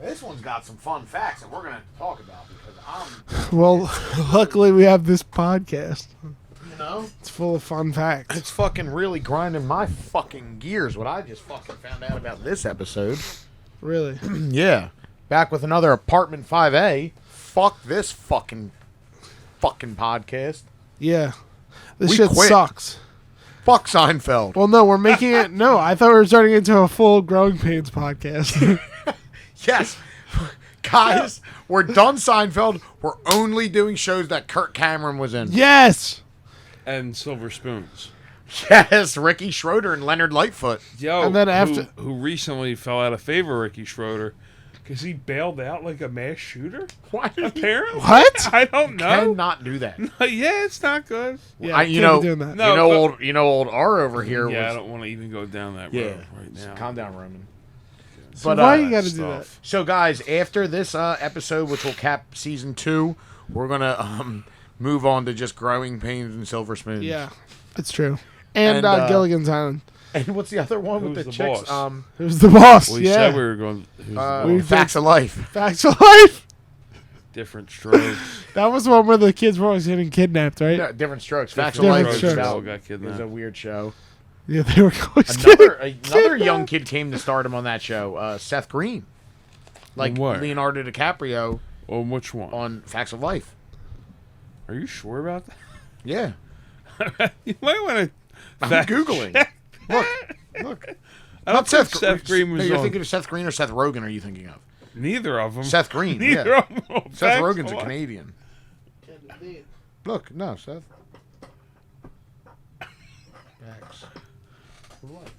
This one's got some fun facts that we're gonna talk about because Well, luckily we have this podcast. you know, It's full of fun facts. it's fucking really grinding my fucking gears. What I just fucking found out about this episode. Really? Yeah, back with another Apartment 5A. Fuck this fucking podcast. Yeah. This We shit quit. sucks. Fuck Seinfeld. Well, no, we're making it. No, I thought we were turning it into a full Growing Pains podcast. Yes. Guys, we're done Seinfeld. We're only doing shows that Kirk Cameron was in. Yes. And Silver Spoons. Yes, Ricky Schroeder and Leonard Lightfoot. Yo, And then after- who recently fell out of favor, Ricky Schroeder, because he bailed out like a mass shooter. Why did he Apparently, What? I don't know. cannot do that? Yeah, it's not good. Yeah, I- you can't know- be doing that. No, you know old R over here Yeah, I was don't want to even go down that yeah. road right now. Calm down, Roman. So why you got to do stuff. that? So guys, after this episode, which will cap season 2, we're gonna move on to just Growing Pains and Silver Spoons. Yeah, it's true. And, And, Gilligan's Island. And what's the other one Who's with the the chicks? boss? Who's the boss? Well, you yeah. said we were going. Who's the boss? Facts of Life. Facts of Life. Different strokes. That was the one where the kids were always getting kidnapped, right? No, different strokes. Facts Different of Life strokes. is All about- got is a kidnapped. weird show. Yeah, they were always getting Another young kid came to stardom on that show. Seth Green, like What? Leonardo DiCaprio Oh, which one? on Facts of Life. Are you sure about Yeah, that? You might want to. I'm googling. Look. I don't think Seth Green was No, you're on. thinking of Seth Green or Seth Rogen? Are you thinking of Neither of them. Seth Green? Neither yeah. of them. are Seth Facts Rogen's of a Life. Canadian. Look, no, Seth. Facts of Life.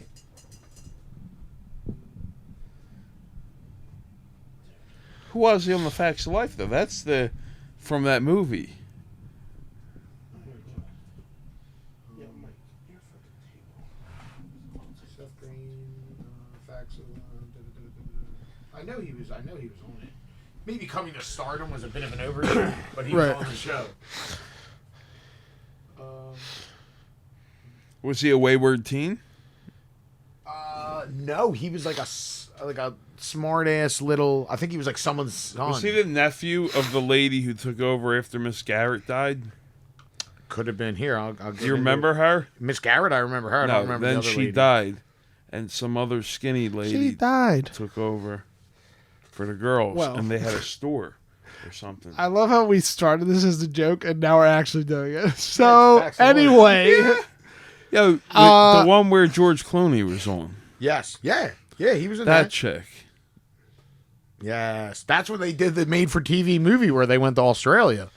Who was he on the Facts of Life though? That's the from that movie. Seth Green, Facts of I know he was on it. Maybe coming to stardom was a bit of an overshoot, but he was Right. on the show. Was he a wayward teen? No, he was like a smart ass little. I think he was like someone's son. Was he the nephew of the lady who took over after Miss Garrett died? Could have been here. I'll Do you remember her? Miss Garrett? I remember her. I No, don't remember then the other she lady. died, and some other skinny lady She died. took over for the girls, Well. and they had a store or something. I love how we started this as a joke and now we're actually doing it. So Facts of Life. anyway, Yo, the one where George Clooney was on. Yes. Yeah. Yeah. He was in That that. chick. Yes. That's when they did the made-for-TV movie where they went to Australia.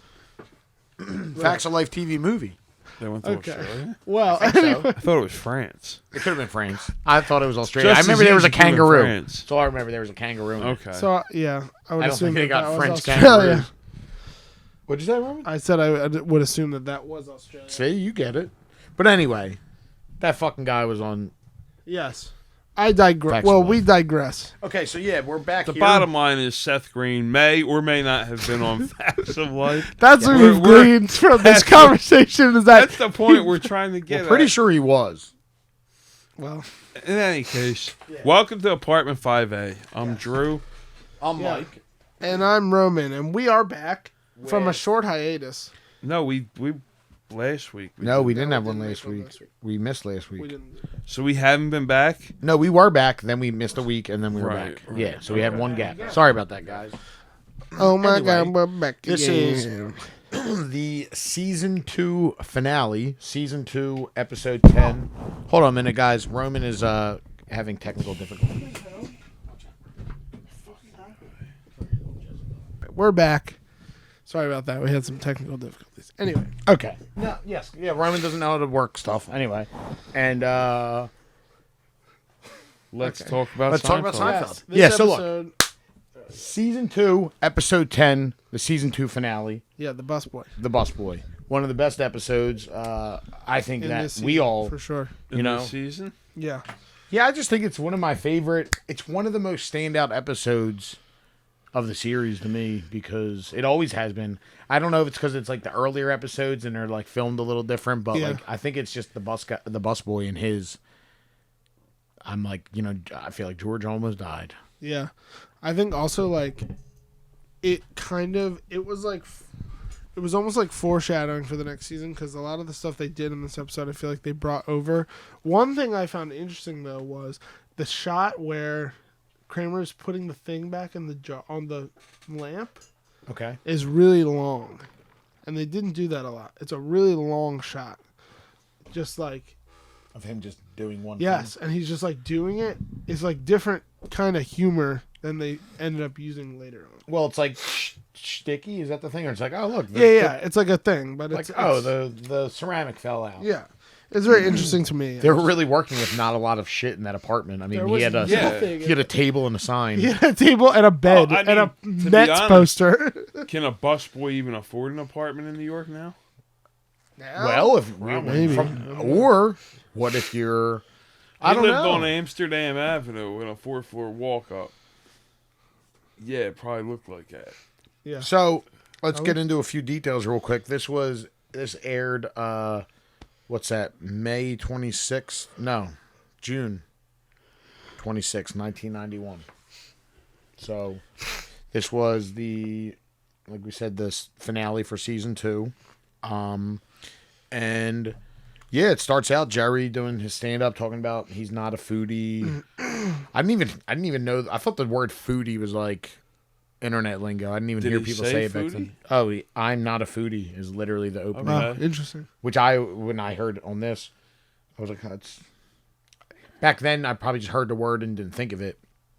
Facts of Life TV movie. They went to Okay. Australia. well, I think so. I thought it was France. It could have been France. I thought it was Australia. Just I remember as there was a easy to do in kangaroo. France. That's all I remember. There was a kangaroo. In it. Okay. so yeah, I would I don't assume think they that got was French Australia. kangaroos. What'd you say, Roman? I said I would assume that was Australia. See, you get it. But anyway, that fucking guy was on. Yes, I digress. Facts Well, of we Life. digress. Okay, so yeah, we're back the here. bottom line is Seth Green may or may not have been on Facts of Life. That's what We're- we've we're- gleaned from this that's- conversation. Is that That's the point we're trying to get We're pretty at. sure he was. well? In any case, welcome to Apartment 5A. I'm Drew. I'm Yeah. Mike. And I'm Roman, and we are back from a With- short hiatus. No, we last week. No, we didn't have we one didn't last make one week. last week. We missed last We week. didn't. So we haven't been back. No, we were back. Then we missed a week, and then we were Right, back. right. Yeah, so we had one gap. Sorry about that, guys. Oh my Anyway, God, we're back this again. The season 2 finale, season 2, episode 10. Hold on a minute, guys. Roman is having technical difficulties. We're back. Sorry about that. We had some technical difficulties. Anyway, Okay. No, yes. Yeah, Roman doesn't know how to work stuff. Anyway. And Let's talk about. Let's talk about Seinfeld. Seinfeld. this Yeah, so look. episode, season 2, episode 10, the season 2 finale, yeah, the busboy. The Busboy. One of the best episodes. I think In that this we season, all, for sure. In you know. this season. Yeah, Yeah, I just think it's one of my favorite. It's one of the most standout episodes of the series to me because it always has been. I don't know if it's because it's like the earlier episodes and they're like filmed a little different, but Yeah. like I think it's just the busboy and his I'm like, I feel like George almost died. Yeah. I think also, like, it was almost like foreshadowing for the next season, because a lot of the stuff they did in this episode, I feel like they brought over. One thing I found interesting, though, was the shot where Kramer's putting the thing back in the jar on the lamp Okay. is really long. And they didn't do that a lot. It's a really long shot. Just like... Of him just doing one Yes, thing. and he's just like doing it. It's like different kind of humor than they ended up using later on. Well, it's like sticky. Is that the thing? Or it's like, oh, look. Yeah, it's like a thing, but Like, it's the ceramic fell out. yeah, it's very interesting to me. They were really working with not a lot of shit in that apartment. I mean, There he was had nothing. he had a table and a sign. He had a table and a bed I and a mean, to be Mets honest- poster. Can a busboy even afford an apartment in New York now? Well, if maybe. or what if you're? I don't lived know. on Amsterdam Avenue in a 4th-floor walk-up. Yeah, it probably looked like that. Yeah. So let's get into a few details real quick. This aired. What's that? May 26th? No, June 26th, 1991. So this was like we said, this finale for season 2. And yeah, it starts out Jerry doing his stand up talking about he's not a foodie. I didn't even know. I thought the word foodie was like internet lingo. I didn't even Did hear he people say say it back foodie? then. Oh, I'm not a foodie is literally the opening. Wow, Okay. interesting. Which when I heard it on this, I was like, that's. Back then, I probably just heard the word and didn't think of it.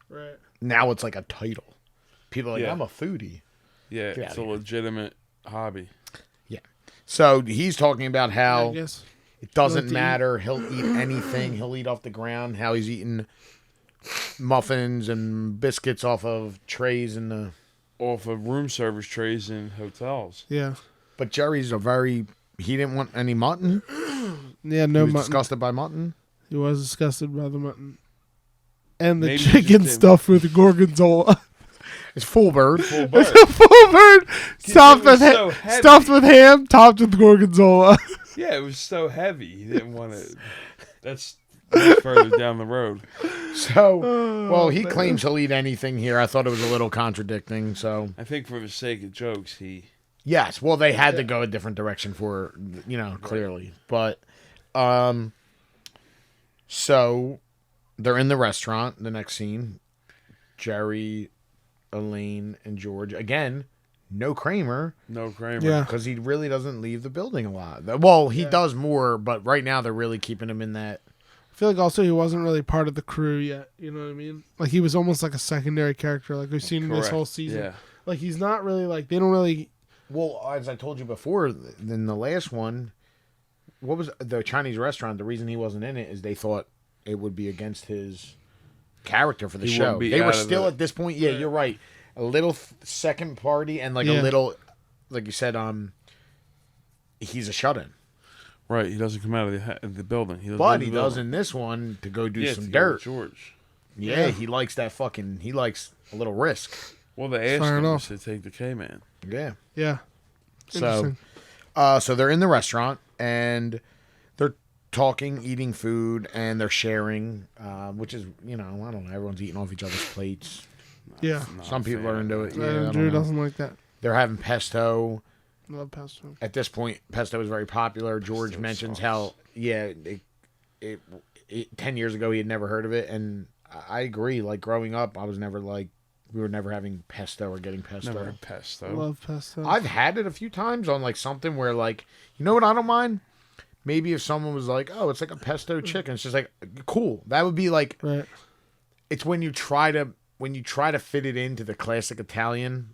Right. Now it's like a title. People are like, Yeah. I'm a foodie. Yeah, Get it's outta a here. legitimate hobby. So he's talking about I how guess. it doesn't Like to matter. He'll eat anything. He'll eat off the ground. How he's eating muffins and biscuits off of trays in the. Off of room service trays in hotels. Yeah. But Jerry's he didn't want any mutton. Yeah. He No was mutton. disgusted by mutton. He was disgusted by the mutton. And the Maybe he chicken just didn't- stuffed with gorgonzola. It's full bird. Full bird. Full bird stuffed was with so heavy. stuffed with ham, topped with gorgonzola. Yeah, it was so heavy. He didn't want to. That's much further down the road. So, well, he claims he'll eat anything here. I thought it was a little contradicting. So, I think for the sake of jokes, he. yes, well, they had to go a different direction for, clearly. But, so they're in the restaurant. The next scene, Jerry, Elaine, and George again. No Kramer, No Kramer. Yeah. because he really doesn't leave the building a lot. Well, he does more, but right now they're really keeping him in that. I feel like also he wasn't really part of the crew yet. You know what I mean? Like he was almost like a secondary character, like we've seen in this Correct. whole season. Yeah. Like he's not really like they don't really. Well, as I told you before, in the last one, what was the Chinese restaurant? The reason he wasn't in it is they thought it would be against his character for the He show. wouldn't be They were out of still the- at this point. Yeah, you're right. A little second party and like Yeah. a little, like you said, he's a shut-in, Right. He doesn't come out of the building. He doesn't but leave he the does building. in this one to go do Yeah, some to go with dirt. George. Yeah, he likes that fucking. He likes a little risk. Well, they asked Fair him enough. to take the K-Man. Yeah. Yeah. So, Interesting. so they're in the restaurant and they're talking, eating food, and they're sharing, which is, I don't know, everyone's eating off each other's plates. Yeah. Not Some a people fan are of into that. it. Yeah, I don't Drew know. doesn't like that. They're having pesto. I love pesto. At this point, pesto is very popular. George Pesto mentions sauce. how, it 10 years ago he had never heard of it, and I agree. Like, growing up, I was never like, we were never having pesto or getting pesto. Never had pesto. I love pesto. I've had it a few times on like something where like, you know what I don't mind? Maybe if someone was like, oh, it's like a pesto chicken, it's just like cool. That would be like right. it's when you try to fit it into the classic Italian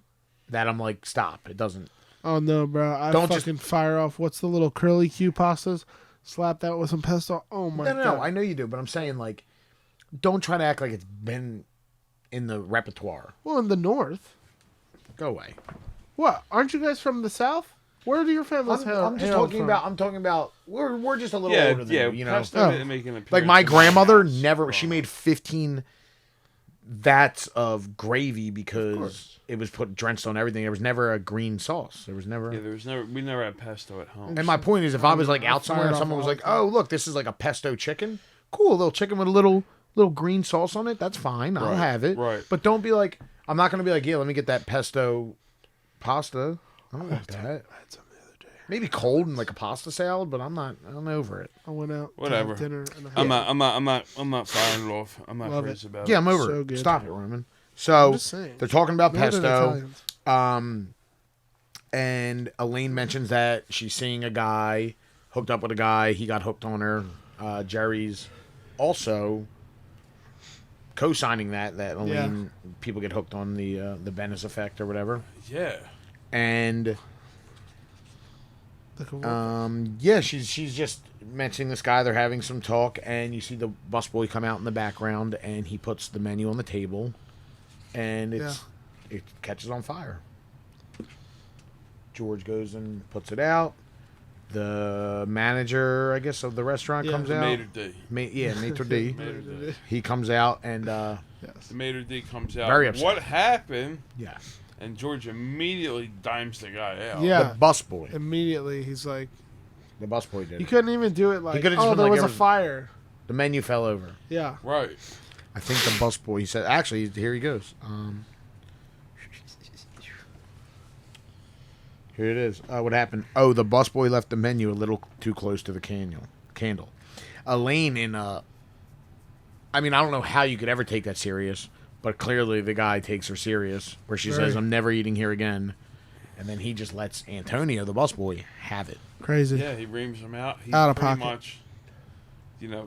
that I'm like, stop. It doesn't. Oh no, bro! I Don't just- fucking fire off. What's the little curly Q pastas? Slap that with some pesto. Oh my No, god! I know you do, but I'm saying like, don't try to act like it's been in the repertoire. Well, in the north. Go away. What? Aren't you guys from the south? Where do your families I'm just hail talking from? about. I'm talking about. We're just a little Yeah, older than yeah. you know. Pesto Oh. didn't make an appearance Like my in grandmother house. never. She made 15 vats of gravy because it was put drenched on everything. There was never a green sauce. There was never. Yeah, we never had pesto at home. And my point is, if I was like I out somewhere fired and off someone was all like, the time. "Oh, look, this is like a pesto chicken," cool, little chicken with a little little green sauce on it, that's fine. I'll Right, have it. right. But don't be like, I'm not going to be like, yeah, let me get that pesto pasta. I don't want that. I had some the other day. Maybe cold and like a pasta salad, but I'm over it. I went out Whatever. to have dinner and I'm not firing it off. I'm not Love crazy it. about Yeah, it. I'm over So it. good. Stop it, Roman. I'm So just saying. they're talking about Better than pesto. Italians. And Elaine mentions that she's seeing a guy, hooked up with a guy. He got hooked on her. Jerry's also co-signing that Elaine people get hooked on the Venice effect or whatever. Yeah. And she's just mentioning this guy. They're having some talk, and you see the busboy come out in the background, and he puts the menu on the table, and it catches on fire. George goes and puts it out. The manager, I guess, of the restaurant comes out. Maitre d'. Maitre d'. Maitre d'. He comes out and The maitre d' comes out. Very upset. What happened? yeah, And George immediately dimes the guy out. Yeah. the busboy. Immediately, he's like, The busboy did you it. couldn't even do it like, could've just oh, been there like was a everything. fire. The menu fell over. Yeah. Right. I think the busboy. He said, actually, here he goes. Here it is. What happened? Oh, the busboy left the menu a little too close to the candle. Elaine I don't know how you could ever take that serious, but clearly the guy takes her serious, where she says, Right. I'm never eating here again. And then he just lets Antonio, the busboy, have it. Crazy. Yeah, he reams him out. He Out of pretty pocket. much,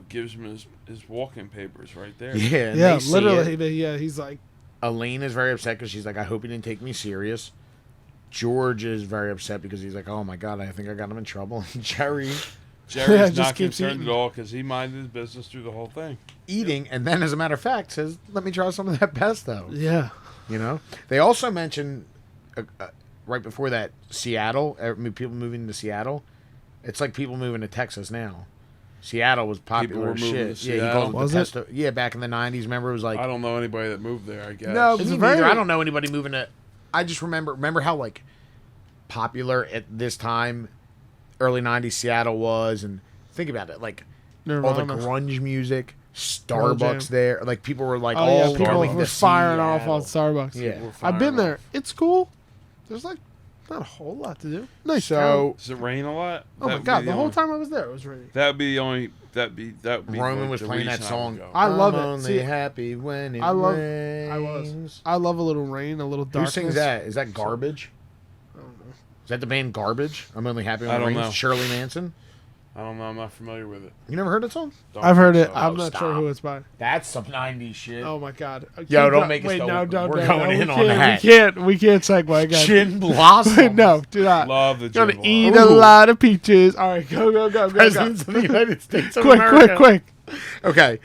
gives him his walking papers right there. Yeah, and Yeah, they see literally. it. Yeah, he's like, Elaine is very upset because she's like, I hope he didn't take me serious. George is very upset because he's like, oh my God, I think I got him in trouble. And Jerry's Jerry's Just not keeps concerned eating. at all because he minded his business through the whole thing. eating, and then, as a matter of fact, says, let me try some of that pesto. yeah. You know? They also mentioned, right before that, Seattle, people moving to Seattle. It's like people moving to Texas now. Seattle was popular were as moving shit. to Yeah, he Seattle. called it the Was it? pesto. Yeah, back in the 90s. Remember, it was like... I don't know anybody that moved there, I guess. No, Me It's neither. very- I don't know anybody moving to... I just remember how, like, popular at this time, early 90s Seattle was, and think about it, like, all the Nirvana. grunge music, Pearl Jam. Starbucks there, like, people were, like, Oh, all yeah, people going were to firing off Seattle. on Starbucks. Yeah. We're I've been firing there. off. It's cool. There's like not a whole lot to do. Nice. town. So, Does it rain a lot? oh my God, the whole time I was there, it was raining. That would be the only. That would be. Roman like was the playing that reason I would song. go. I love I'm it. only See, happy when it I love- rains. I love a little rain, a little Who darkness. sings that? Is that Garbage? I don't know. Is that the band Garbage? I'm only happy when I it don't rains. know. Shirley Manson. I don't know. I'm not familiar with it. You never heard that song? Don't I've heard think it. so. I'm not sure stop. who it's by. That's some 90s shit. Oh my God. Yo, Keep don't go- make us Wait, go- no, don't. we're don't. going No, in we on can't, that. We can't segue again. Gin Blossom. No, do not. Love the Gonna gym eat ball. a lot of peaches. All right, go. Presidents of the United States of Quick. America. Okay.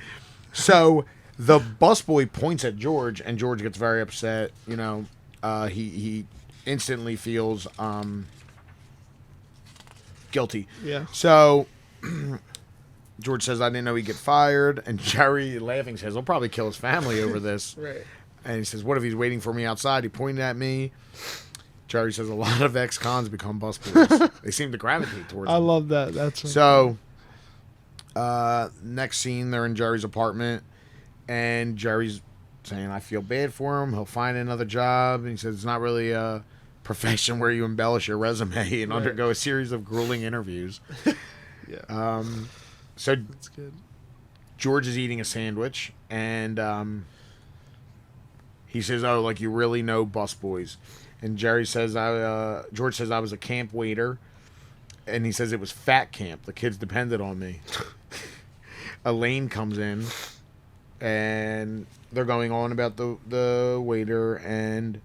So the busboy points at George, and George gets very upset. You know, he instantly feels guilty. Yeah. So George says, I didn't know he'd get fired. And Jerry, laughing, says, he'll probably kill his family over this. Right. And he says, what if he's waiting for me outside? He pointed at me. Jerry says, a lot of ex-cons become busboys. They seem to gravitate towards I them. love that. That's So, next scene, they're in Jerry's apartment. And Jerry's saying, I feel bad for him. He'll find another job. And he says, it's not really a profession where you embellish your resume and undergo a series of grueling interviews. yeah. So That's good. George is eating a sandwich, and he says, "Oh, like you really know busboys?" And Jerry says, George says, "I was a camp waiter," and he says it was fat camp. The kids depended on me. Elaine comes in, and they're going on about the waiter, and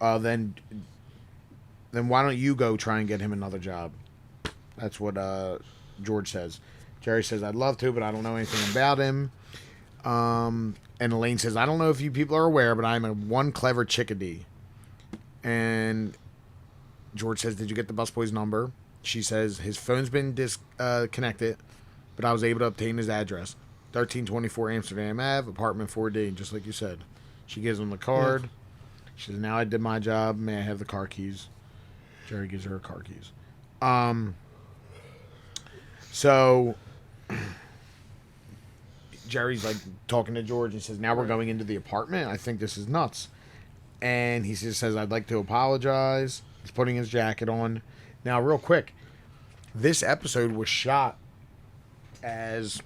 then why don't you go try and get him another job? That's what George says. Jerry says, I'd love to, but I don't know anything about him. And Elaine says, I don't know if you people are aware, but I'm one clever chickadee. And George says, did you get the busboy's number? She says, his phone's been disconnected, but I was able to obtain his address. 1324 Amsterdam Ave, apartment 4D, just like you said. She gives him the card. Yeah. She says, now I did my job. May I have the car keys? Jerry gives her her car keys. So Jerry's like talking to George and says, now we're going into the apartment. I think this is nuts. And he just says, I'd like to apologize. He's putting his jacket on. Now, real quick, this episode was shot as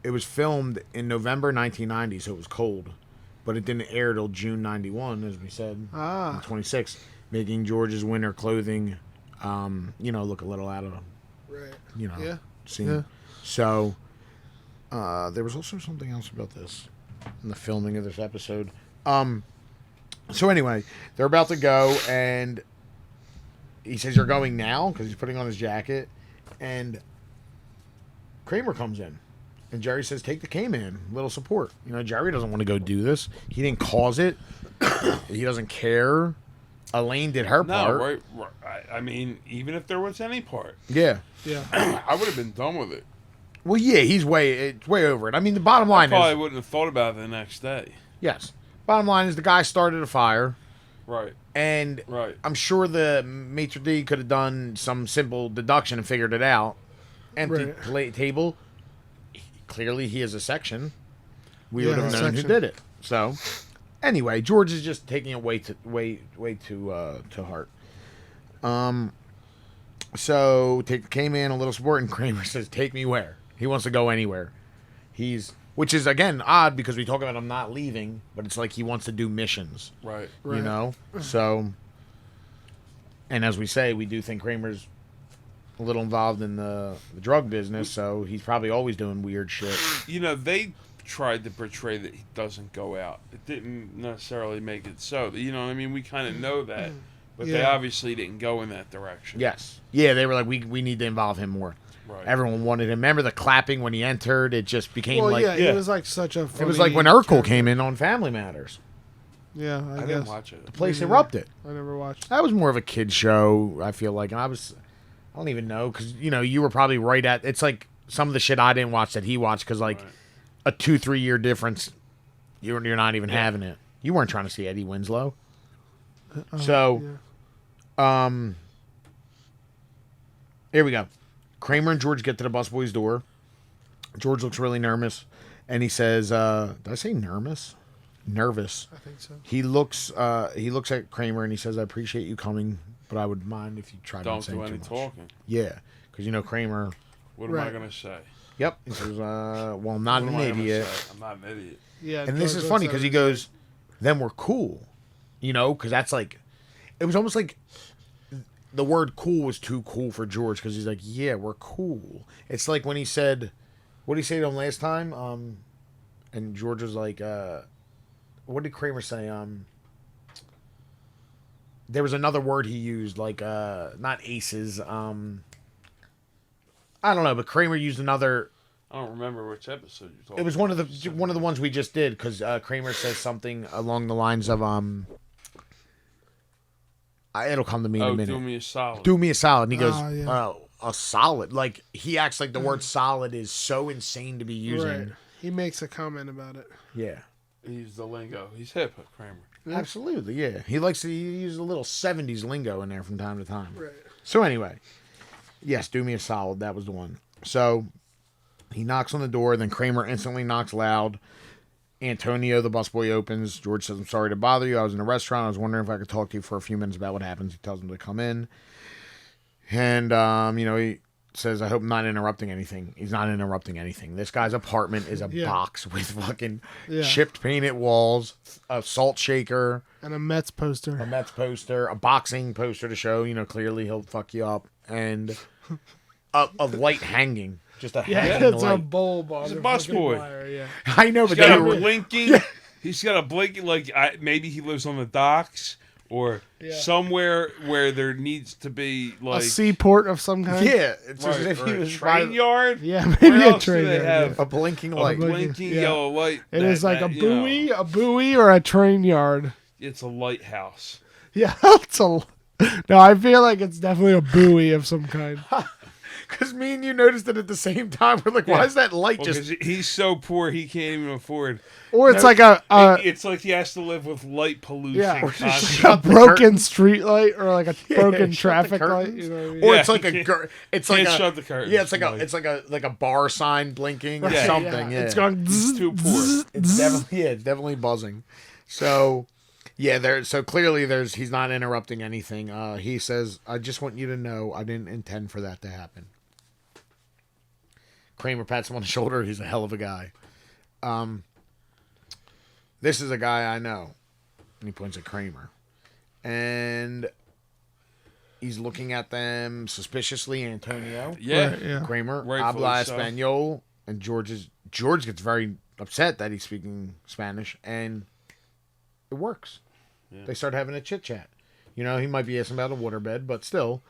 it was filmed in November 1990, so it was cold, but it didn't air till June 91, as we said, 26, making George's winter clothing, look a little out of, scene. Yeah. So there was also something else about this in the filming of this episode. So anyway, they're about to go, and he says, "You're going now?" Because he's putting on his jacket, and Kramer comes in. And Jerry says, take the K-Man, little support. Jerry doesn't want to go do this. He didn't cause it. He doesn't care. Elaine did her part. Right. I mean, even if there was any part. Yeah. Yeah. I would have been done with it. Well, yeah, it's way over it. I mean, the bottom line is... I probably wouldn't have thought about it the next day. Yes. Bottom line is the guy started a fire. Right. And right. I'm sure the maitre d' could have done some simple deduction and figured it out. Empty table... Clearly, he is a section. We would have known who did it. So, anyway, George is just taking it way to heart. So take the K-Man, a little support, and Kramer says, "Take me where?" He wants to go anywhere. Which is again odd because we talk about him not leaving, but it's like he wants to do missions. Right. So, and as we say, we do think Kramer's a little involved in the drug business, so he's probably always doing weird shit. They tried to portray that he doesn't go out. It didn't necessarily make it so. You know what I mean? We kind of know that, but they obviously didn't go in that direction. Yes. Yeah, they were like, we need to involve him more. Right. Everyone wanted him. Remember the clapping when he entered? It just became it was like such a funny It was like when Urkel came in on Family Matters. Yeah, I guess. didn't watch it. The place erupted. I never watched. That was more of a kid show, I feel like. And I don't even know, because, you were probably right at... It's like some of the shit I didn't watch that he watched, because, like, a 2-3 year difference, you're not even having it. You weren't trying to see Eddie Winslow. Here we go. Kramer and George get to the busboy's door. George looks really nervous, and he says, did I say nervous? Nervous. I think so. He looks at Kramer, and he says, "I appreciate you coming, but I would mind if you tried not saying too much." Don't do any talking. Yeah, because Kramer. What am I going to say? Yep. He says, "Well, I'm not an idiot." I'm not an idiot. Yeah. And this is funny because he goes, "Then we're cool," because that's like, it was almost like the word "cool" was too cool for George because he's like, "Yeah, we're cool." It's like when he said, "What did he say to him last time?" And George was like, "What did Kramer say?" There was another word he used, like not aces. I don't know, but Kramer used another. I don't remember which episode you're talking. It was one of the ones we just did because Kramer says something along the lines of it'll come to me in a minute. Do me a solid. Do me a solid. And he goes, yeah. A solid. Like he acts like the word solid is so insane to be using. Right. He makes a comment about it. Yeah. He's the lingo. He's hip, Kramer. Yeah. Absolutely, yeah. He likes to use a little 70s lingo in there from time to time. Right. So anyway, yes, do me a solid. That was the one. So he knocks on the door. Then Kramer instantly knocks loud. Antonio, the busboy, opens. George says, "I'm sorry to bother you. I was in a restaurant. I was wondering if I could talk to you for a few minutes about what happens." He tells him to come in. And, he says, "I hope I'm not interrupting anything." He's not interrupting anything. This guy's apartment is a box with fucking chipped painted walls, a salt shaker. And a Mets poster. A boxing poster to show, clearly he'll fuck you up. And a light hanging. Just a hanging it's light. a bulb on He's a the busboy. wire, yeah. I know, but He's got a they blinking. He's got a blinking, maybe he lives on the docks or somewhere where there needs to be a seaport of some kind. Yeah, it's as if he a was train yard. Yeah, Where maybe a else do train they yard. have a blinking a light. blinking yellow light? It is like a buoy, or a train yard. It's a lighthouse. Yeah, no, I feel like it's definitely a buoy of some kind. Because me and you noticed it at the same time. We're like, why Yeah. is that light Well, just... 'cause he's so poor he can't even afford. Or it's No, like It's like he has to live with light pollution. yeah, or constantly. just shut a the broken curtains. street light or like a broken shut traffic the light. curtains. You know what I mean? Or Yeah, it's like you a... can't- It's like Can't a... shut the curtains. Yeah, it's like, like a bar sign blinking or Right, something. Yeah. It's going. He's too poor. It's definitely it's definitely buzzing. So yeah, so clearly he's not interrupting anything. He says, "I just want you to know I didn't intend for that to happen." Kramer pats him on the shoulder. He's a hell of a guy. This is a guy I know, and he points at Kramer, and he's looking at them suspiciously. Antonio, yeah. Right, yeah. Kramer, Rightfully habla so. español, and George gets very upset that he's speaking Spanish, and it works. Yeah. They start having a chit chat. You know, he might be asking about a waterbed, but still.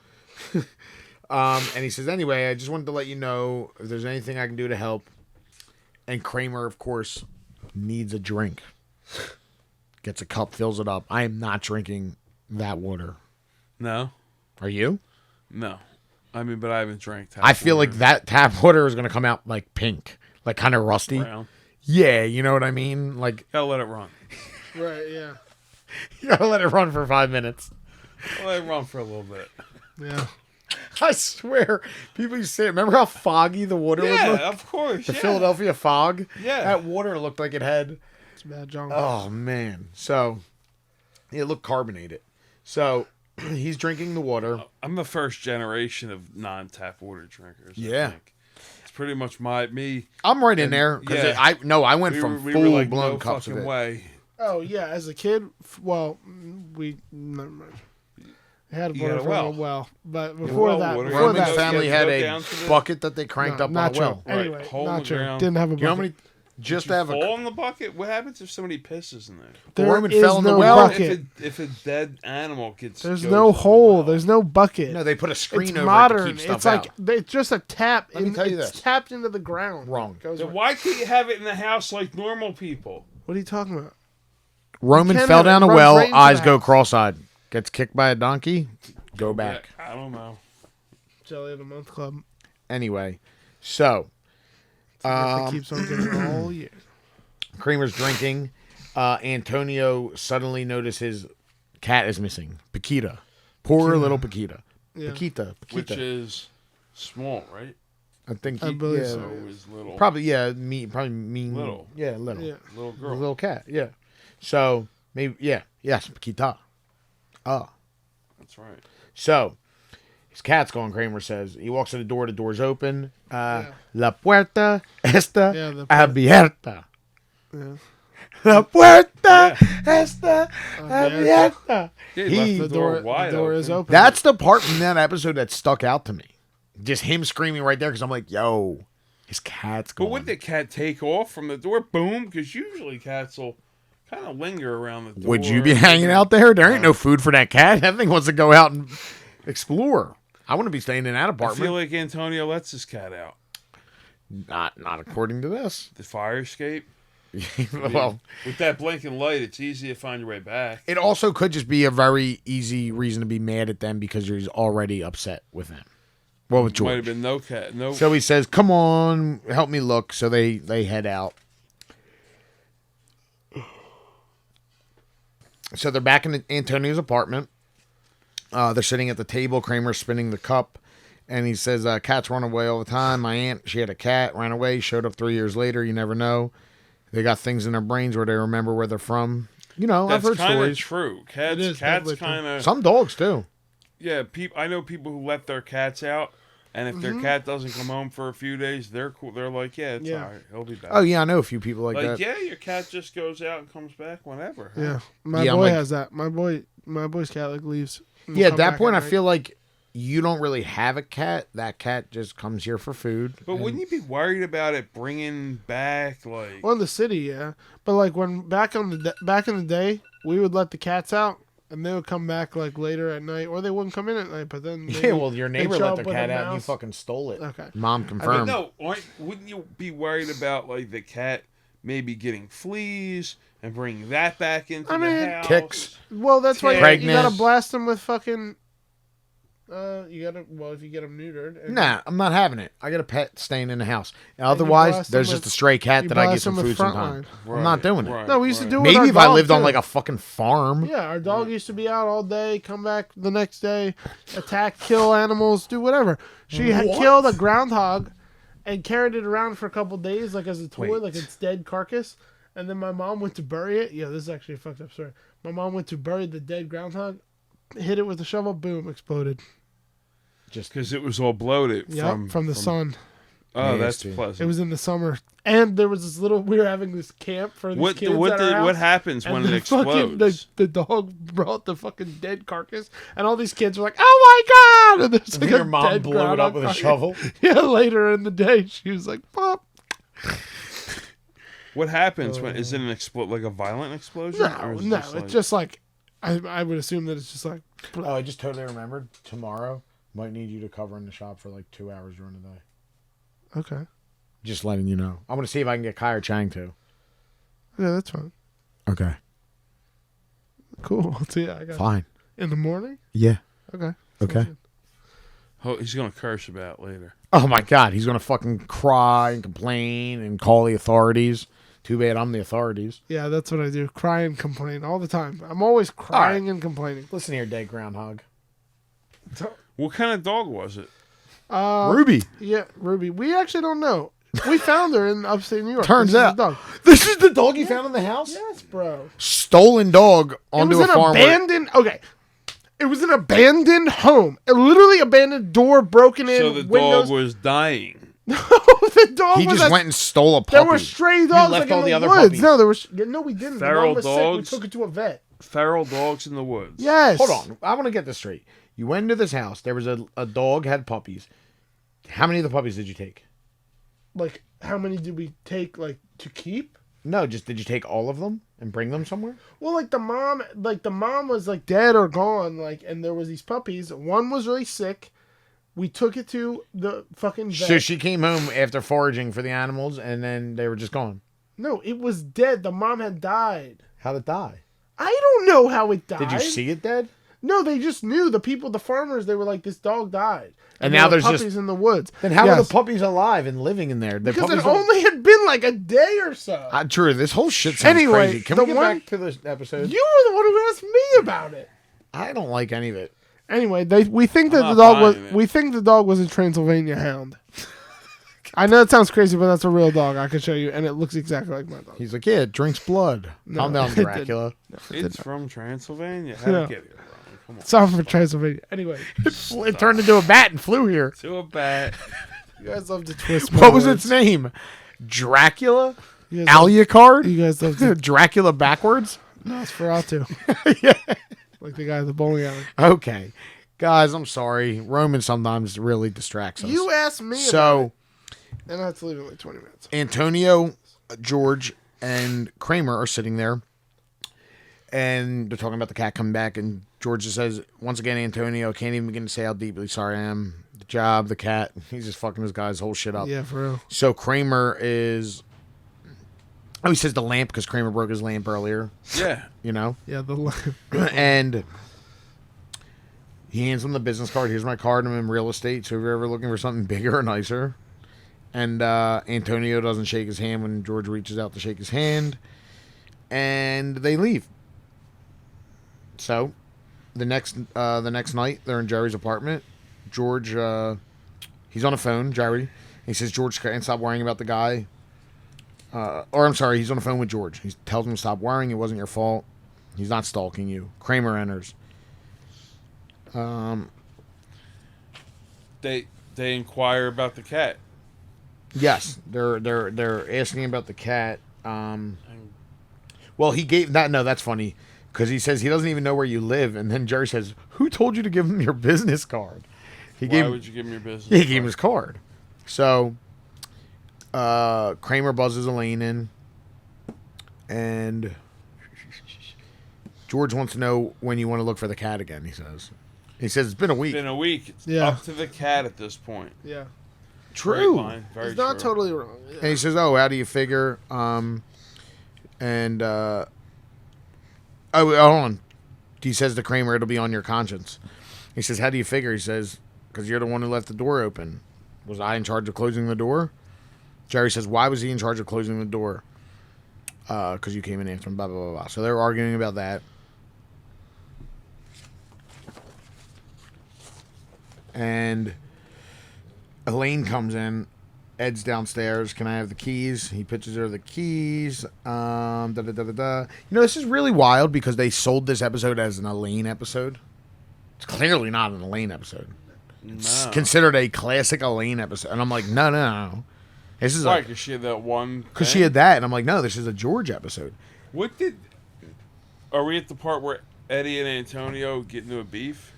And he says, anyway, I just wanted to let you know if there's anything I can do to help. And Kramer, of course, needs a drink. Gets a cup, fills it up. I am not drinking that water. No, Are you? no. I mean, but I haven't drank. Tap I feel water. like that tap water is going to come out like pink, like kind of rusty. Brown. Yeah, you know what I mean? Like, Gotta let it run. Right. Yeah. you gotta let it run for 5 minutes. Let it run for a little bit. Yeah. I swear, people used to say, remember how foggy the water would look? Yeah, of course. The yeah. Philadelphia fog? Yeah. That water looked like it had... It's bad, John. Oh, man. So, it looked carbonated. So, he's drinking the water. I'm the first generation of non-tap water drinkers. Yeah. I think. It's pretty much me. I'm right in there. yeah. I went from We were like, full-blown no cups of fucking it. way. Oh yeah, as a kid, we never mind. I had You water had a from well. a well, but before well that, water. before Roman's that, family you had go a down to the- bucket that they cranked no, up on not a true. well. Right, Anyway, hole in not the true. ground. Didn't have a You know how bucket. many... Just Did to you have a... fall in the bucket? What happens if somebody pisses in there? There Roman is fell in the no well. bucket. If a dead animal gets There's goes no in the hole. well. There's no bucket. No, they put a screen It's over modern. it to keep stuff It's like out. it's just a tap. Let me tell you it's this. tapped into the ground. Wrong. Goes Then right- why can't you have it in the house like normal people? What are you talking about? Roman can fell have it. down a Runs well, right into eyes the go house. cross-eyed. Gets kicked by a donkey, go back. I don't know. Jelly of the Month Club. Anyway, so It keeps on getting all year. Kramer's drinking. Antonio suddenly notices his cat is missing. Paquita. Poor little Paquita. Yeah. Paquita. Which is small, right? I think I he, believe yeah, so. So it was little. probably mean Little. Yeah, little. Yeah. Little A girl. little cat, yeah. So maybe yes, Paquita. That's right. So his cat's going, Kramer says. He walks to the door's open. Yeah. La puerta está Yeah, the- abierta. Yeah. La puerta está abierta. Yeah, He- left The the door door, wide the door is open. That's the part in that episode that stuck out to me. Just him screaming right there because I'm like, yo, his cat's But going. would the cat take off from the door? Boom! Because usually cats will kind of linger around the door. Would you be hanging out there? There ain't no food for that cat. That thing wants to go out and explore. I want to be staying in that I apartment. feel like Antonio lets his cat out. Not according to this. The fire escape. Well, With that blinking light, it's easy to find your way back. it also could just be a very easy reason to be mad at them because he's already upset with them. Well, with Might have George. been no cat. No. So he says, "Come on, help me look." So they head out. So they're back in Antonio's apartment. They're sitting at the table. Kramer's spinning the cup, and he says, "Cats run away all the time. My aunt, she had a cat, ran away, showed up 3 years later. You never know. They got things in their brains where they remember where they're from. You know, That's I've heard kind of stories. true. It Cats. is Cats definitely true. kind of. Some dogs too. Yeah. I know people who let their cats out, and if their cat doesn't come home for a few days, they're cool. They're like, yeah, it's Yeah. all right. He'll be back. Oh yeah, I know a few people like that. yeah, your cat just goes out and comes back whenever. huh? Yeah, my Yeah, I'm boy like- has that. My boy's cat like leaves. and will Yeah, at come that back point, I night. feel like you don't really have a cat. That cat just comes here for food. But wouldn't you be worried about it bringing back like? Well, in the city, yeah, but like when back in the day, we would let the cats out, and they would come back like later at night, or they wouldn't come in at night. But then Yeah, well, your neighbor show let up their with cat a out and you mouse. fucking stole it. Okay. Mom But confirmed. no, wouldn't you be worried about like the cat maybe getting fleas and bringing that back into I the mean, house? ticks. Well, that's why you Pregnant. gotta blast them with fucking You gotta. Well, if you get them neutered. And Nah, I'm not having it. I got a pet staying in the house. you Otherwise, blast there's them just with- a stray cat you that I blast get some them with food sometime. Frontline. I'm not doing it. Right, No, we used to do it. Maybe with if our I dog, lived on too. like a fucking farm. Yeah, our dog used to be out all day, come back the next day, attack, kill animals, do whatever. She had What? killed a groundhog and carried it around for a couple days, like as a toy, Wait. like its dead carcass. And then my mom went to bury it. Yeah, this is actually a fucked up story. My mom went to bury the dead groundhog, hit it with a shovel, boom, exploded. Just because it was all bloated Yep, from the sun. Oh, that's Nasty. It pleasant. was in the summer, and there was this little. We were having this camp for these kids at our house. What happens And when it the fucking- explodes? the dog brought the fucking dead carcass, and all these kids were like, "Oh my god!" And there's like Your a mom dead blew it up groundhog with a carcass. shovel. Yeah, later in the day, she was like, "Pop." What happens when is it an like a violent explosion? No, Or is it no, just it's just like I would assume that it's just like Oh, I just totally remembered. Tomorrow, might need you to cover in the shop for like 2 hours during the day. okay, Just letting you know. I'm gonna see if I can get Kai or Chang too. yeah, that's fine, Okay. cool. So yeah, I got Fine. in the morning. Yeah. Okay, Okay. Sounds good. Oh, he's gonna curse about later. Oh my God, he's gonna fucking cry and complain and call the authorities. Too bad I'm the authorities. Yeah, that's what I do. Cry and complain all the time. I'm always crying and complaining. Listen here, dead groundhog. What kind of dog was it? Ruby. Yeah, Ruby. We actually don't know. We found her in upstate New York. Turns This is out- the dog. This is the dog you found in the house? Yes, bro. Stolen dog onto it was a an farm. where- abandoned. Okay, it was an abandoned home. A literally abandoned door, broken in. So the windows. dog was dying. No, the dog He was. just a- went and stole a puppy. There were stray dogs left like all in the the other woods. puppies. No, there was. No, we didn't. The Feral dog was dogs? sick. We took it to a vet. Feral dogs in the woods. Yes. Hold on. I want to get this straight. You went into this house. There was a dog, had puppies. How many of the puppies did you take? Like, how many did we take? Like to keep? No, just did you take all of them and bring them somewhere? Well, like the mom was like dead or gone, like, and there was these puppies. One was really sick. We took it to the fucking vet. So she came home after foraging for the animals, and then they were just gone. No, it was dead. The mom had died. How'd it die? I don't know how it died. Did you see it dead? No, they just knew. The people, the farmers, they were like, this dog died. And there now were there's puppies just- in the woods. Then how are Yes. the puppies alive and living in there? The Because puppies it only had been like a day or so. True, this whole shit sounds Anyway, crazy. Can the we get one- back to this episode? You were the one who asked me about it. I don't like any of it. Anyway, we think that I'm the not dog was buying it. we think the dog was a Transylvania hound. I know it sounds crazy, but that's a real dog. I can show you, and it looks exactly like my dog. He's like, yeah, it drinks blood. No, Calm down, it didn't. Dracula. It's from Transylvania. How No. to get it wrong? Come on. It's all from Transylvania. Anyway, It turned into a bat and flew here. To a bat. you guys love to twist my What was words. its name? Dracula? You guys love- Alucard? You guys love to Dracula backwards? Nosferatu. Yeah. Like the guy at the bowling alley. Okay. Guys, I'm sorry. Roman sometimes really distracts us. You asked me about So, it, and I have to leave in like 20 minutes. Antonio, George, and Kramer are sitting there, and they're talking about the cat coming back, and George just says, once again, Antonio, can't even begin to say how deeply sorry I am. The job, the cat. He's just fucking this guy's whole shit up. Yeah, for real. So Kramer is... Oh, he says the lamp because Kramer broke his lamp earlier, Yeah. you know? Yeah, the And he hands him the business card. Here's my card. I'm in real estate, so if you're ever looking for something bigger or nicer. And Antonio doesn't shake his hand when George reaches out to shake his hand. And they leave. So, the next night, they're in Jerry's apartment. George, he's on the phone, Jerry. He says George can't stop worrying about the guy. Or I'm sorry, he's on the phone with George. He tells him to stop worrying. It wasn't your fault. He's not stalking you. Kramer enters. They inquire about the cat. Yes, they're asking about the cat. Well, he gave that. No, that's funny because he says he doesn't even know where you live, and then Jerry says, "Who told you to give him your business card?" He Why would you give him your business? he gave him his card. So, Kramer buzzes Elaine in, and George wants to know when you want to look for the cat again. He says it's been a week. It's been a week. It's Yeah. up to the cat at this point. yeah. Great True. line. Very It's not true. totally wrong. Yeah. And he says, "Oh, how do you figure?" Oh, hold on. He says to Kramer, "It'll be on your conscience." He says, how do you figure? He says, because you're the one who left the door open. Was I in charge of closing the door? Jerry says, why was he in charge of closing the door? Because you came in after him, blah, blah, blah, blah. So they're arguing about that. And Elaine comes in. Ed's downstairs. Can I have the keys? He pitches her the keys. Da, da, da, da, da. You know, this is really wild because they sold this episode as an Elaine episode. It's clearly not an Elaine episode. It's considered a classic Elaine episode. And I'm like, no. This is because she had that one. Because she had that, and I'm like, no, this is a George episode. Are we at the part where Eddie and Antonio get into a beef?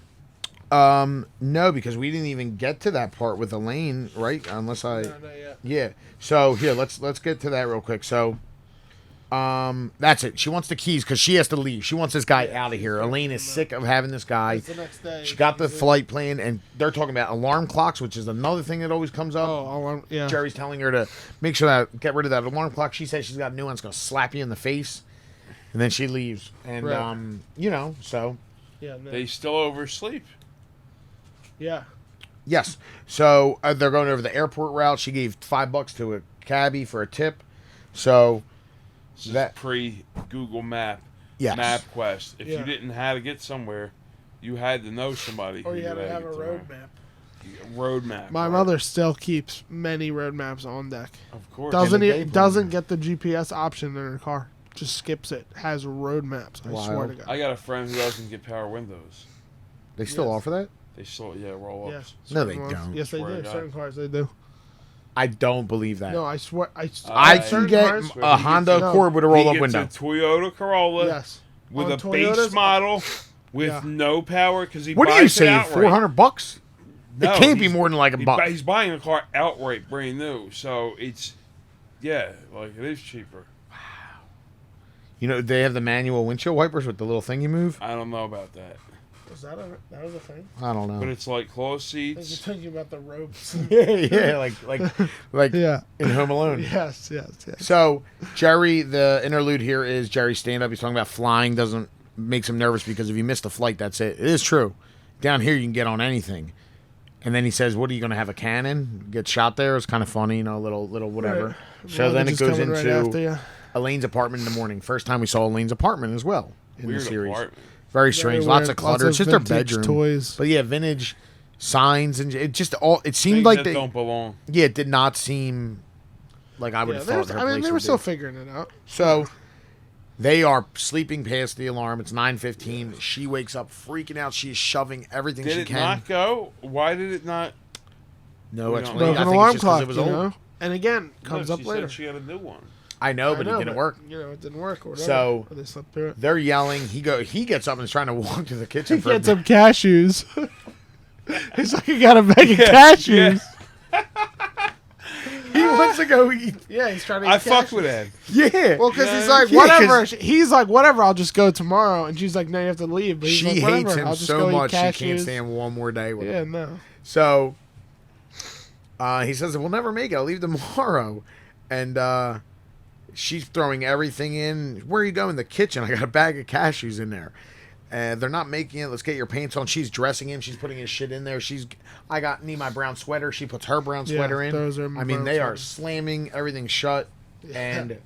No, because we didn't even get to that part with Elaine, right? Unless I. No, not yet. Yeah. So here, let's get to that real quick. So, that's it. She wants the keys because she has to leave. She wants this guy out of here. Elaine is sick of having this guy. It's the next day. She got the flight plan, and they're talking about alarm clocks, which is another thing that always comes up. Oh, alarm! Yeah. Jerry's telling her to make sure that get rid of that alarm clock. She says she's got a new one. It's gonna slap you in the face, and then she leaves. And Right. you know, so Yeah. No. They still oversleep. Yeah. yes, so they're going over the airport route. She gave $5 to a cabbie for a tip. So This is that pre-Google Map. yes. MapQuest. If Yeah. you didn't know how to get somewhere, you had to know somebody. Or who you had knew to how have a get road somewhere. map. Road map. My right. mother still keeps many road maps on deck. Of course. Doesn't the day it? plan. Doesn't get the GPS option in her car. Just skips it. Has road maps. I swear Wild. to God. I got a friend who doesn't get power windows. They still Yes. offer that? They still, roll Yeah. ups. No, they Certain ones. don't. Yes, they Swear to do. God. Certain cars they do. I don't believe that. No, I swear. I I can certain get cars- a Honda No. Accord with a He roll-up gets window. a Toyota Corolla Yes. with On a Toyotas- base model with Yeah. no power because he What do buys you it say? outright. $400? No, it can't be he's- more than like a buck. He's buying a car outright, brand new. So it's, like it is cheaper. You know, they have the manual windshield wipers with the little thing you move. I don't know about that, Was that was a thing? I don't but know. it's like closed I was seats. just thinking about the ropes. yeah, like Yeah. in Home Alone. Yes. So Jerry, the interlude here is Jerry's stand up. He's talking about flying makes him nervous because if you miss the flight, that's it. It is true. Down here, you can get on anything. And then he says, "What are you going to have a cannon? Get shot there?" It's kind of funny, you know, a little whatever. Right. So then it Just goes coming right into after you. Elaine's apartment in the morning. First time we saw Elaine's apartment as well in Weird the series. apartment. Very strange. Very Lots weird. of clutter. It's just Lots their of vintage bedroom. toys. But yeah, vintage signs and it just all. It seemed Things like that they. don't belong. Yeah, it did not seem like I would Yeah, have there's- thought. Her I mean, place they would were be. still figuring it out. So they are sleeping past the alarm. It's 9:15. She wakes up freaking out. She is shoving everything Did she it can. not go? Why did it not? No We explanation. don't Broken I think alarm it's just 'cause clock, it was you old. know. And again, No, comes she up later. said she had a new one. I know, I but know, it didn't work. You know, it didn't work. Or whatever. So- Or they slept through it. They're yelling. He gets up and is trying to walk to the kitchen. He for a gets some cashews. He's like, he got a bag of cashews. He wants to go eat. Yeah, he's trying to. I eat fuck cashews. with that. Yeah. Well, because Yeah. he's like, Yeah, whatever. 'cause- He's like, whatever. I'll just go tomorrow. And she's like, no, you have to leave. But he's she like, hates whatever. him I'll just so go much eat she cashews. can't stand one more day with Yeah, him. no. So he says, we'll never make it. I'll leave tomorrow. And she's throwing everything in. Where are you going? The kitchen. I got a bag of cashews in there. And they're not making it. Let's get your pants on. She's dressing him. She's putting his shit in there. I need my brown sweater. She puts her brown Yeah, sweater in. those are my I mean, brown they are sweaters. slamming everything shut. Yeah. And it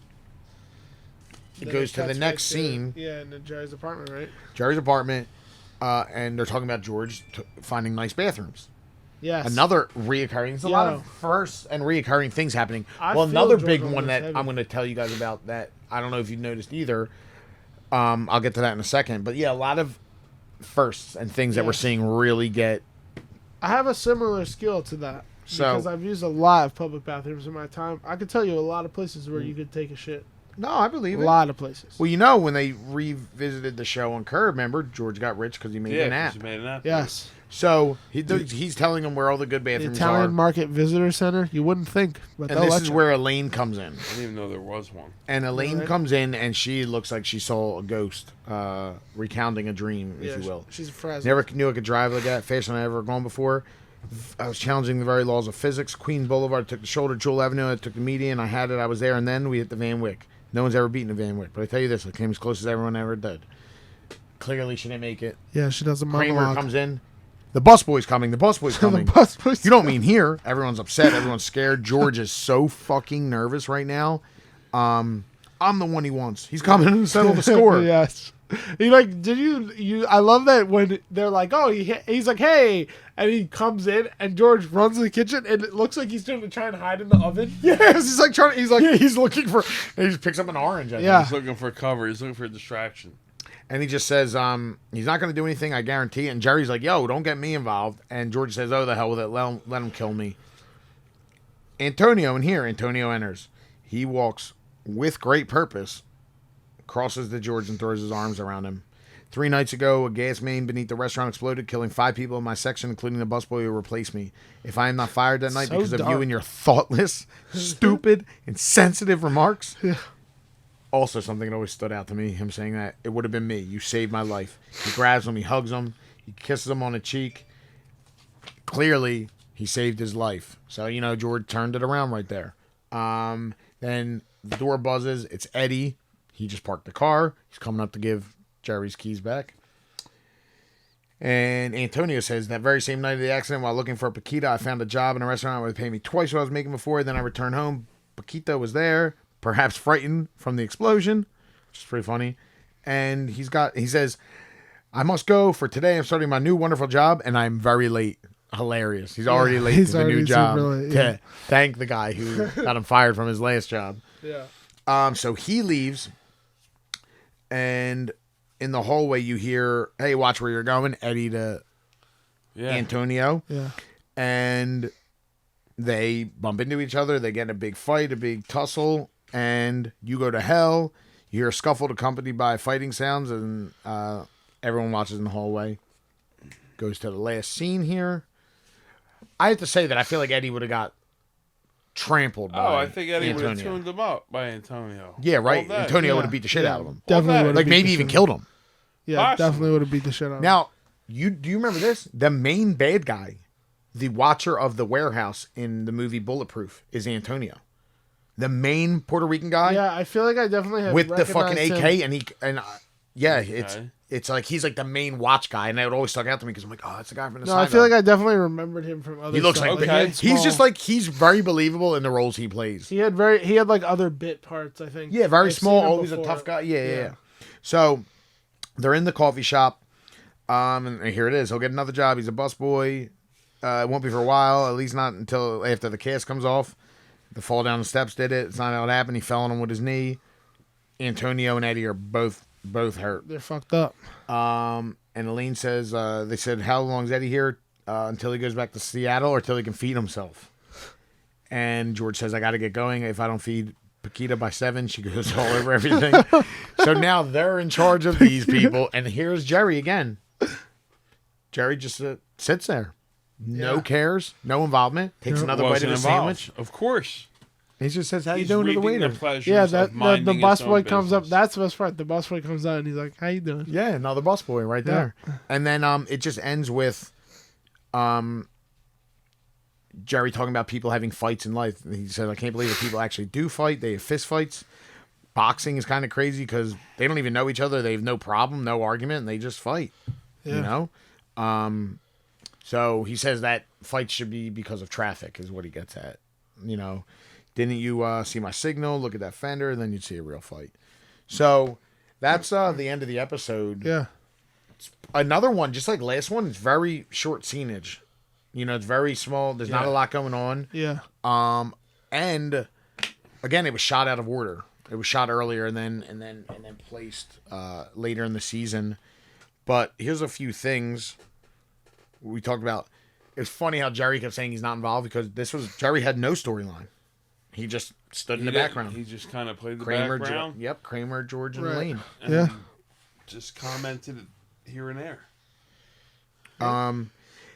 Then goes to the cuts next right to- scene. Yeah, in Jerry's apartment, right? Jerry's apartment. And they're talking about George finding nice bathrooms. Yes. Another reoccurring. There's a lot Yo. of first and reoccurring things happening. I Well, feel another George big on one this that heavy. I'm going to tell you guys about that I don't know if you've noticed either. I'll get to that in a second. But yeah, a lot of firsts and things that we're Yes. seeing really get. I have a similar skill to that. So- Because I've used a lot of public bathrooms in my time. I could tell you a lot of places where you could take a shit. No, I A believe it. lot of places. Well, you know, when they revisited the show on Curb, remember George got rich because he made an app. She made an app. Yes. So he's telling them where all the good The bathrooms Italian are. Market Visitor Center. You wouldn't think, but And they'll this let is you. where Elaine comes in. I didn't even know there was one. And Elaine Right. comes in, and she looks like she saw a ghost, recounting a dream, Yeah, if you will. She's a frazzle. Never knew I could drive like that, faster than I ever gone before. I was challenging the very laws of physics. Queen Boulevard took the shoulder, Jewel Avenue, I took the median, I had it, I was there, and then we hit the Van Wyck. No one's ever beaten a Van Wyck, but I tell you this, I came as close as everyone ever did. Clearly, she didn't make it. Yeah, she does a Kramer monologue. comes in. The busboy's coming. The busboy's coming. The busboy's You don't mean here. Everyone's upset. Everyone's scared. George is so fucking nervous right now. I'm the one he wants. He's coming to settle the score. Yes. He like, did you? I love that when they're like, oh, he's like, hey, and he comes in, and George runs to the kitchen, and it looks like he's going to try and hide in the oven. Yes, he's like trying. He's like, he's looking for. And he just picks up an orange. Yeah. He's looking for cover. He's looking for a distraction. And he just says, he's not going to do anything, I guarantee it. And Jerry's like, yo, don't get me involved. And George says, oh, the hell with it. Let him kill me. Antonio enters. He walks with great purpose, crosses to George and throws his arms around him. 3 nights ago, a gas main beneath the restaurant exploded, killing 5 people in my section, including the busboy who replaced me. If I am not fired that night So because of dark. you and your thoughtless, stupid, insensitive remarks... Yeah. Also, something that always stood out to me, him saying that, it would have been me. You saved my life. He grabs him, he hugs him, he kisses him on the cheek. Clearly, he saved his life. So, George turned it around right there. Then the door buzzes. It's Eddie. He just parked the car. He's coming up to give Jerry's keys back. And Antonio says, that very same night of the accident, while looking for Paquita, I found a job in a restaurant where they paid me twice what I was making before. Then I returned home. Paquita was there, perhaps frightened from the explosion, which is pretty funny. And he says, I must go for today. I'm starting my new wonderful job, and I'm very late. Hilarious. He's already late to the new job. Late, yeah. To thank the guy who got him fired from his last job. Yeah. So he leaves, and in the hallway you hear, hey, watch where you're going, Eddie to Antonio. Yeah. And they bump into each other. They get in a big fight, a big tussle, and you go to hell. You hear a scuffle accompanied by fighting sounds, and everyone watches in the hallway. Goes to the last scene here. I have to say that I feel like Eddie would have got trampled by I think Eddie would have Antonio. tuned him up by Antonio. Yeah, right. All day. Antonio Yeah. would have beat the shit out of him. Definitely that. would have Like maybe even killed him. Yeah, Possibly. definitely would have beat the shit out of him. Now, do you remember this? The main bad guy, the watcher of the warehouse in the movie Bulletproof, is Antonio. The main Puerto Rican guy Yeah, I feel like I definitely have with the fucking recognized AK, him. and it's like he's like the main watch guy, and that would always stuck out to me because I'm like, oh, that's the guy from the No, side. I feel like I definitely remembered him from other. He looks stuff. like Okay. he's just like he's very believable in the roles he plays. he had like other bit parts. I think. Yeah, very I've small, seen him always a before. tough guy. Yeah. So they're in the coffee shop, and here it is. He'll get another job. He's a busboy. It won't be for a while, at least not until after the cast comes off. The fall down the steps did it. It's not how it happened. He fell on him with his knee. Antonio and Eddie are both hurt. They're fucked up. And Elaine says, they said, how long is Eddie here? Until he goes back to Seattle or until he can feed himself. And George says, I got to get going. If I don't feed Paquita by 7, she goes all over everything. So now they're in charge of these people. And here's Jerry again. Jerry just sits there. No cares. No involvement. Takes another bite of Wasn't the involved. sandwich. Of course. He just says, how you He's doing to the reaping waiter? pleasures Yeah, of the minding his busboy own comes up. business. That's the best part. The busboy comes out and he's like, "How you doing?" Yeah, another busboy right there. And then it just ends with Jerry talking about people having fights in life. He said, I can't believe that people actually do fight. They have fist fights. Boxing is kind of crazy because they don't even know each other. They have no problem, no argument, and they just fight. Yeah. You know? So he says that fights should be because of traffic is what he gets at. You know, didn't you see my signal? Look at that fender, and then you'd see a real fight. So that's the end of the episode. Yeah. Another one, just like last one, it's very short scenage. You know, it's very small. There's not a lot going on. Yeah. And again, it was shot out of order. It was shot earlier and then placed later in the season. But here's a few things we talked about. It's funny how Jerry kept saying he's not involved because Jerry had no storyline. He just stood in the background. He just kind of played the Kramer, background. Kramer, George, and Right. Elaine. And Yeah. Just commented here and there.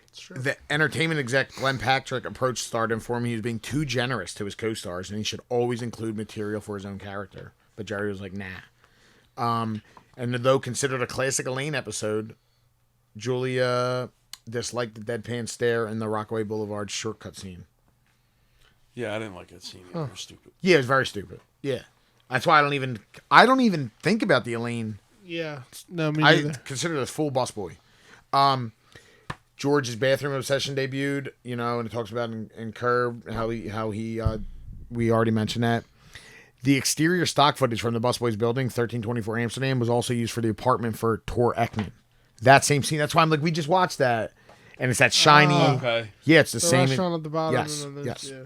It's true. The entertainment exec Glenn Patrick approached Stardom for him. He was being too generous to his co-stars, and he should always include material for his own character. But Jerry was like, nah. And though considered a classic Elaine episode, Julia disliked the deadpan stare in the Rockaway Boulevard shortcut scene. Yeah, I didn't like that scene. It was stupid. Yeah, it was very stupid. Yeah. That's why I don't even think about the Elaine. Yeah. No, me I neither. consider this full busboy. George's bathroom obsession debuted, you know, and it talks about in Curb how he we already mentioned that. The exterior stock footage from the Busboys building, 1324 Amsterdam, was also used for the apartment for Tor Ekman. That same scene. That's why I'm like, we just watched that, and it's that shiny. Okay. Yeah, it's the same. Restaurant at the bottom. Yes, and then yes. Yeah.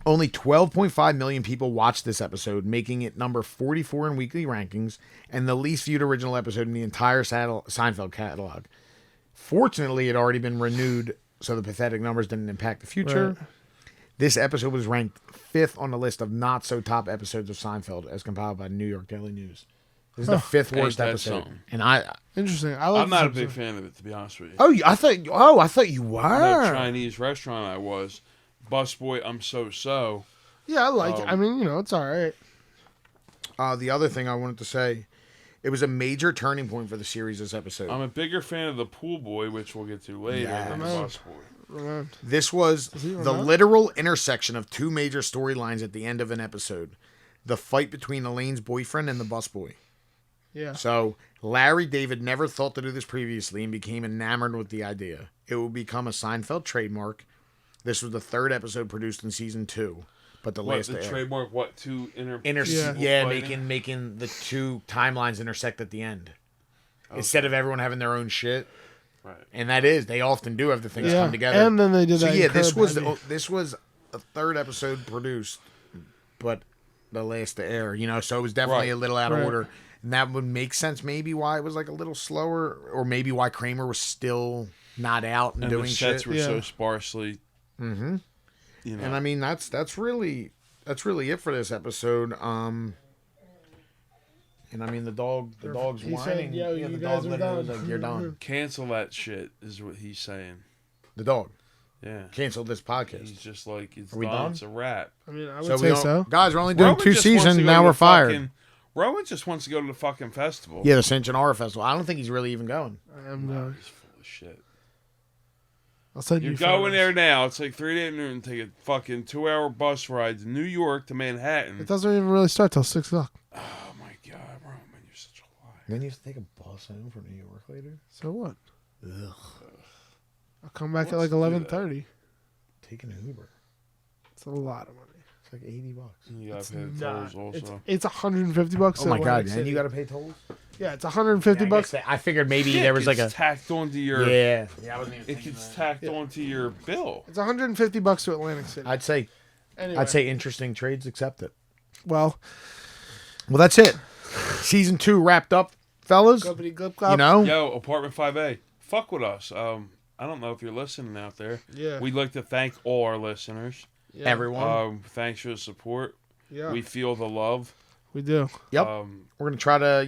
Only 12.5 million people watched this episode, making it number 44 in weekly rankings and the least viewed original episode in the entire Seinfeld catalog. Fortunately, it had already been renewed, so the pathetic numbers didn't impact the future. Right. This episode was ranked 5th on the list of not-so-top episodes of Seinfeld, as compiled by New York Daily News. This is the 5th Ain't worst that episode. something? And I... Interesting. I like I'm not a this big episode. fan of it, to be honest with you. I thought you were. That Chinese restaurant I was. Busboy, I'm so. Yeah, I like it. I mean, you know, it's all right. The other thing I wanted to say, it was a major turning point for the series, this episode. I'm a bigger fan of the pool boy, which we'll get to later, than the Yeah. busboy. This was he the remote? literal intersection of two major storylines at the end of an episode. The fight between Elaine's boyfriend and the busboy. Yeah. So, Larry David never thought to do this previously and became enamored with the idea. It would become a Seinfeld trademark. This was the 3rd episode produced in season 2, but the What, last the to air. trademark, what, two Yeah, fighting? making the two timelines intersect at the end. Instead of everyone having their own shit. Right. And that is, they often do have the things Yeah. come together. And then they did So that. yeah, in this Curb was Heavy. this was a 3rd episode produced, but the last to air. You know, so it was definitely Right. a little out of Right. order, and that would make sense. Maybe why it was like a little slower, or maybe why Kramer was still not out and, And doing the sets shit. were Yeah. so sparsely. Mm-hmm. You know. And I mean, that's really it for this episode. And I mean, the dog's He said, whining. "Yo, yeah, you the guys dog are literally was done." like, "You're done." Cancel that shit is what he's saying. The dog Yeah. canceled this He's podcast. just like, it's Are we done. done? It's a wrap. I mean, I would So say we so. guys, we're only doing Rowan 2 just wants seasons. to go Now to we're the fired. fucking- Rowan just wants to go to the fucking festival. Yeah, the Cincinara Festival. I don't think he's really even going. I am He's full of shit. I'll send You're you going photos. there now. It's like 3 days noon. Take a fucking 2-hour bus ride to New York to Manhattan. It doesn't even really start till 6 o'clock. Oh my god, Roman, you're such a liar. Then you have to take a bus home from New York later. So what? Ugh. I'll come back at Let's like do 11:30. Taking an Uber. It's a lot of money. It's like $80. You gotta pay the Nah, tolls also. it's $150 Oh to my Atlantic god! And City. you got to pay tolls. Yeah, it's $150. I figured maybe Shit, there was like a it's tacked onto your. yeah. I wasn't even It thinking gets that. tacked onto your bill. It's $150 to Atlantic City. I'd say Anyway, interesting trades accept it. well, Well, that's it. Season 2 wrapped up, fellas. Guppity glip You glop. know, Yo, apartment 5A, fuck with us. I don't know if you're listening out there. Yeah. We'd like to thank all our listeners. Yeah. everyone. Thanks for the support. Yeah, We feel the love. we do. Yep. Um, We're gonna try to,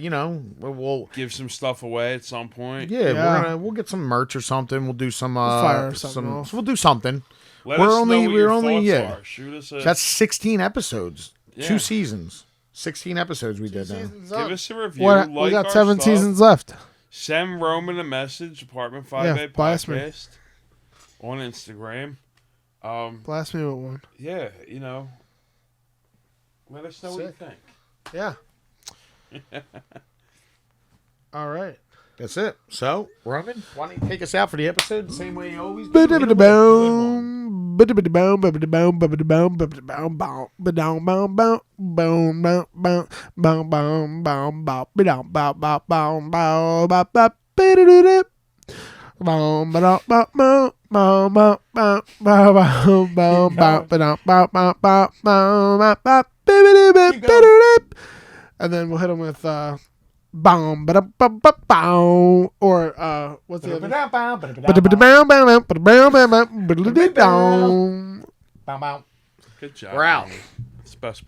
we'll give some stuff away at some point. yeah, Yeah. we'll get some merch or something. We'll do some fire something off. we'll do something. Let We're us only- know what we're your only- thoughts yeah. are. Shoot us a. That's 16 episodes. Yeah. 2 seasons. 16 episodes we did now. Seasons Give up. us a review. What? Like We got our 7 stuff. seasons left. Send Roman a message. Apartment 5A Yeah, blast me. podcast on Instagram. Blast me with one. Yeah, let us know what you Sick. think. Yeah. All right. That's it. So, Roman, why don't you take us out for the episode the same way you always do? Ba-da-ba-da-boom. Ba-da-ba-da-boom. Ba-ba-da-boom. Ba-ba-da-boom. Ba-ba-da-boom. Bow. Ba-down, bow, bow. Boom, bow, bow. Bow, bow, bow, bow. Ba-down, bow, bow, bow, bow. Bow, bow. Ba-da-da-da. Bow, ba-da, bow, bow. Bow, bow, bow. Bow, bow, bow, bow. Ba-down, bow, bow, bow. Bow, bow, bow. Ba-ba-da-ba. Ba-da-da. And then we'll hit them with boom, ba ba ba bow, or what's the other? Bow, bow. Good job. We're out. Roman. It's the best part.